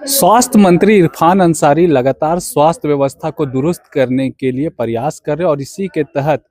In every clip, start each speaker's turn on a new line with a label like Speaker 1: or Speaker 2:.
Speaker 1: स्वास्थ्य मंत्री इरफान अंसारी लगातार स्वास्थ्य व्यवस्था को दुरुस्त करने के लिए प्रयास कर रहे हैं और इसी के तहत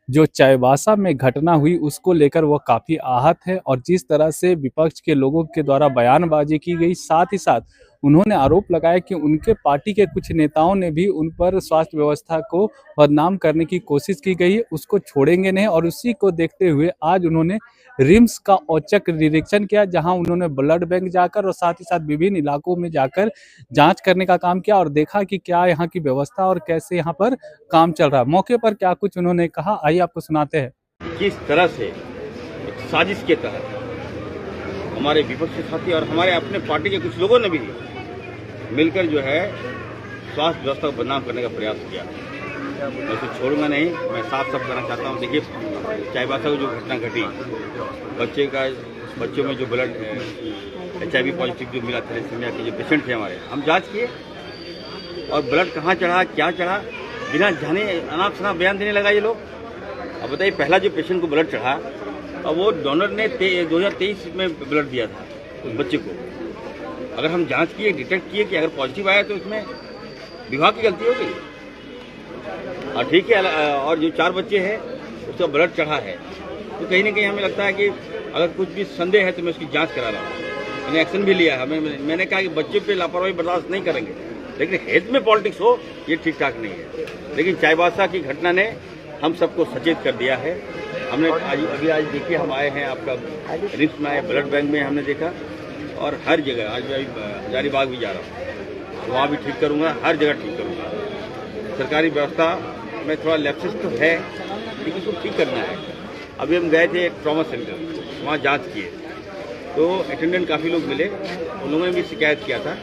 Speaker 1: जो चाईबासा में घटना हुई उसको लेकर वह काफ़ी आहत है। और जिस तरह से विपक्ष के लोगों के द्वारा बयानबाजी की गई, साथ ही साथ उन्होंने आरोप लगाया कि उनके पार्टी के कुछ नेताओं ने भी उन पर स्वास्थ्य व्यवस्था को बदनाम करने की कोशिश की गई है, उसको छोड़ेंगे नहीं। और उसी को देखते हुए आज उन्होंने रिम्स का औचक निरीक्षण किया, जहां उन्होंने ब्लड बैंक जाकर और साथ ही साथ विभिन्न इलाकों में जाकर जांच करने का काम किया और देखा कि क्या यहाँ की व्यवस्था और कैसे यहाँ पर काम चल रहा है। मौके पर क्या कुछ उन्होंने कहा, आइए आपको सुनाते हैं।
Speaker 2: किस तरह से एक साजिश के तहत हमारे विपक्षी साथी और हमारे अपने पार्टी के कुछ लोगों ने भी मिलकर जो है स्वास्थ्य व्यवस्था को बदनाम करने का प्रयास किया। मैं उसे छोड़ूंगा नहीं। मैं साफ साफ कहना चाहता हूँ, देखिए चाईबासा की जो घटना घटी, बच्चों में जो ब्लड HIV पॉजिटिव जो मिला, थैलेसीमिया के जो पेशेंट थे हमारे, हम जांच किए और ब्लड कहाँ चढ़ा क्या चढ़ा बिना जाने अनाप शनाप बयान देने लगा ये लोग। अब बताइए, पहला जो पेशेंट को ब्लड चढ़ा और वो डोनर ने 2023 में ब्लड दिया था उस बच्चे को। अगर हम जांच किए, डिटेक्ट किए कि अगर पॉजिटिव आया तो इसमें विभाग की गलती होगी। और ठीक है, और जो 4 बच्चे हैं उसका ब्लड चढ़ा है, तो कहीं ना कहीं हमें लगता है कि अगर कुछ भी संदेह है तो मैं उसकी जांच करा रहा हूँ। मैंने एक्शन भी लिया है। मैंने कहा कि बच्चे पे लापरवाही बर्दाश्त नहीं करेंगे, लेकिन हेल्थ में पॉलिटिक्स हो ये ठीक ठाक नहीं है। लेकिन चाईबासा की घटना ने हम सबको सचेत कर दिया है। हमने आज देखिए, हम आए हैं आपका रिम्स में आए, ब्लड बैंक में हमने देखा, और हर जगह आज मैं हजारीबाग भी जा रहा हूँ, वहाँ भी ठीक करूँगा, हर जगह ठीक करूँगा। सरकारी व्यवस्था में थोड़ा लैप्सेस तो है, लेकिन उसको ठीक करना है। अभी हम गए थे ट्रॉमा सेंटर, वहाँ जांच किए तो अटेंडेंट काफ़ी लोग मिले, उन लोगों ने भी शिकायत किया था।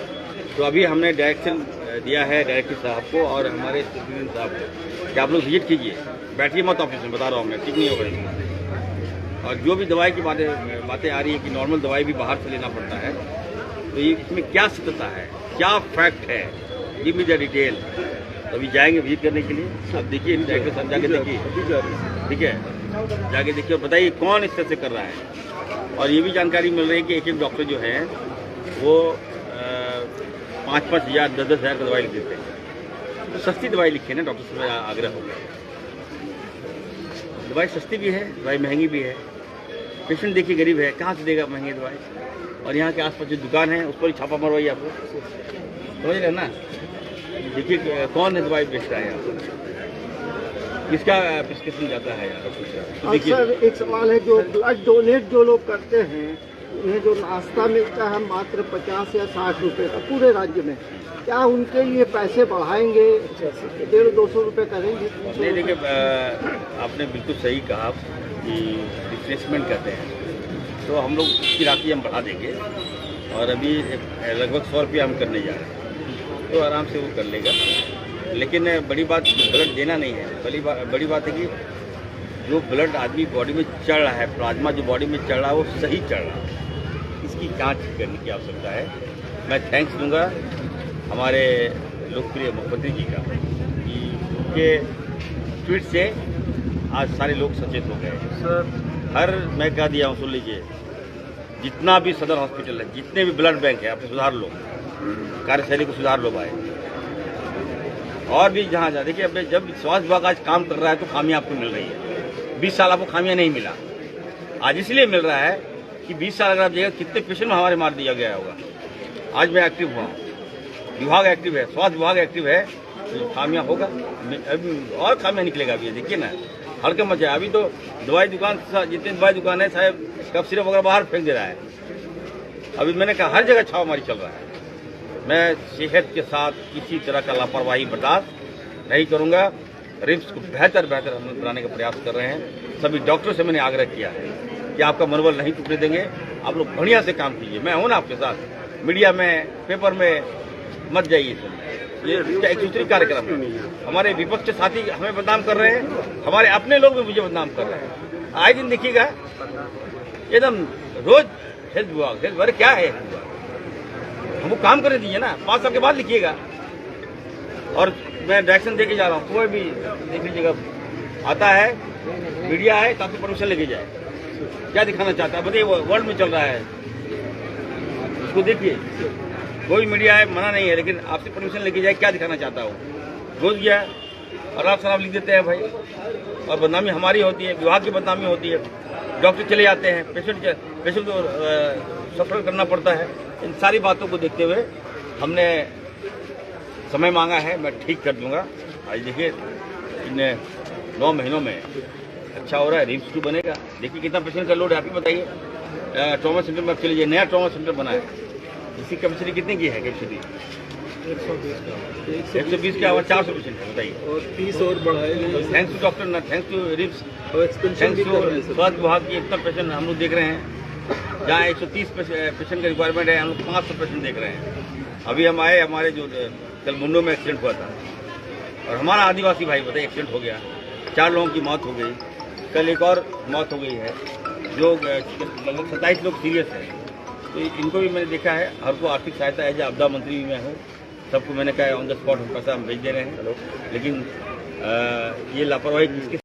Speaker 2: तो अभी हमने डायरेक्शन दिया है डायरेक्टर साहब को और हमारे सुप्रीटेंडेंट साहब को कि आप लोग विजिट कीजिए, बैठिए मत ऑफिस में, बता रहा हूँ मैं, ठीक नहीं होगा। और जो भी दवाई की बातें आ रही है कि नॉर्मल दवाई भी बाहर से लेना पड़ता है, तो ये इसमें क्या सत्यता है, क्या फैक्ट है, गिव मी द डिटेल। अभी जाएंगे विजिट करने के लिए। अब देखिए डायरेक्टर साहब जाके देखिए, ठीक है, जाके देखिए और बताइए कौन इस तरह से कर रहा है। और ये भी जानकारी मिल रही है कि एक डॉक्टर जो है वो 5-5 हज़ार 10-10 हज़ार का दवाई लिख देते हैं। तो सस्ती दवाई लिखे ना, डॉक्टर से मेरा आग्रह होगा। दवाई सस्ती भी है, दवाई महंगी भी है। पेशेंट देखिए गरीब है, कहाँ से देगा महंगी दवाई। और यहाँ के आसपास जो दुकान है उस पर ही छापा मरवाइए आपको, समझ रहे ना। देखिए कौन है दवाई बेच रहा है यहाँ पर, किसका प्रिस्क्रिप्शन जाता है यार।
Speaker 3: सर एक सवाल है, जो ब्लड डोनेट जो लोग करते हैं उन्हें जो नाश्ता मिलता है मात्र 50 या 60 रुपये का पूरे राज्य में, क्या उनके लिए पैसे बढ़ाएंगे, 150-200 रुपये करेंगे?
Speaker 2: नहीं, देखिए आपने बिल्कुल सही कहा कि रिप्लेसमेंट करते हैं, तो हम लोग इसकी राशि हम बढ़ा देंगे। और अभी लगभग 100 रुपये हम करने जा रहे हैं, तो आराम से वो कर लेगा। लेकिन बड़ी बात ब्लड देना नहीं है, बड़ी बात है कि जो ब्लड आदमी बॉडी में चढ़ रहा है, प्लाज्मा जो बॉडी में चढ़ रहा है वो सही चढ़ रहा है, इसकी जांच करने की आवश्यकता है। मैं थैंक्स दूंगा हमारे लोकप्रिय मुख्यमंत्री जी का कि उनके ट्वीट से आज सारे लोग सचेत हो गए। सर मैं कह दिया हूँ, सुन लीजिए, जितना भी सदर हॉस्पिटल है, जितने भी ब्लड बैंक है, अपने सुधार लो, कार्यशैली को सुधार लो भाई। और भी जहाँ जा, देखिए अब जब स्वास्थ्य विभाग आज काम कर रहा है तो खामियां आपको मिल रही है। 20 साल आपको खामियां नहीं मिला, आज इसलिए मिल रहा है कि 20 साल अगर आप देखिए कितने पेशेंट में हमारे मार दिया गया होगा। आज मैं एक्टिव हुआ, विभाग एक्टिव है, स्वास्थ्य विभाग एक्टिव है, तो खामियां होगा, और खामियां निकलेगा। अभी देखिए ना, हल्के मचा। अभी तो दवाई दुकान, जितनी दवाई दुकान है साहब, कफ सिरप वगैरह बाहर फेंक दे रहा है। अभी मैंने कहा हर जगह छापामारी चल रहा है। मैं सेहत के साथ किसी तरह का लापरवाही बर्दाश्त नहीं करूंगा। रिम्स को बेहतर हम बनाने का प्रयास कर रहे हैं। सभी डॉक्टरों से मैंने आग्रह किया है कि आपका मनोबल नहीं टूटने देंगे, आप लोग बढ़िया से काम कीजिए। मैं हूं ना आपके साथ, मीडिया में, पेपर में मत जाइए। ये एक दूसरी कार्यक्रम है। हमारे विपक्ष साथी हमें बदनाम कर रहे हैं, हमारे अपने लोग भी मुझे बदनाम कर रहे हैं। आए दिन देखिएगा एकदम रोज हेल्थ विभाग क्या है, हमको काम करने दीजिए ना, 5 साल के बाद लिखिएगा। और मैं डायरेक्शन देके जा रहा हूँ, कोई भी देख लीजिएगा आता है, मीडिया है, ताकि परमिशन लेके जाए, क्या दिखाना चाहता है बताइए। वर्ल्ड में चल रहा है, उसको देखिए, कोई मीडिया है मना नहीं है, लेकिन आपसे परमिशन लेके जाए क्या दिखाना चाहता हूँ। घुस गया और आप शराब लिख देते हैं भाई, और बदनामी हमारी होती है, विभाग की बदनामी होती है, डॉक्टर चले जाते हैं, पेशेंट को सफर करना पड़ता है। इन सारी बातों को देखते हुए हमने समय मांगा है, मैं ठीक कर दूंगा। आज देखिए इन 9 महीनों में अच्छा हो रहा है, रिम्स 2 बनेगा। देखिए कितना पेशेंट का लोड है, आप ही बताइए। ट्रॉमा सेंटर में आप चले जाइए, नया ट्रॉमा सेंटर बना है, इसकी कैपेसिटी कितनी की है? कैपेसिटी 120 के 400 पेशेंट है, बताइए।
Speaker 4: और 30 और बढ़ाए गए।
Speaker 2: थैंक्स टू डॉक्टर, ना थैंक्स टू रिम्स,
Speaker 4: और एक्सपेंशन भी कर रहे हैं।
Speaker 2: स्वास्थ्य विभाग की इतना पेशेंट हम लोग देख रहे हैं। जहाँ 130 पेशेंट का रिक्वायरमेंट है, हम लोग 500 पेशेंट देख रहे हैं। अभी हम आए, हमारे जो कल मुंडो में एक्सीडेंट हुआ था, और हमारा आदिवासी भाई बताइए एक्सीडेंट हो गया, 4 लोगों की मौत हो गई। कल एक और मौत हो गई है, जो लगभग 27 लोग सीरियस हैं। तो इनको भी मैंने देखा है। हर को आर्थिक सहायता है, जो आपदा मंत्री भी मैं हूँ, सबको मैंने कहा ऑन द स्पॉट हम पैसा हम भेज दे रहे हैं। लेकिन ये लापरवाही किसके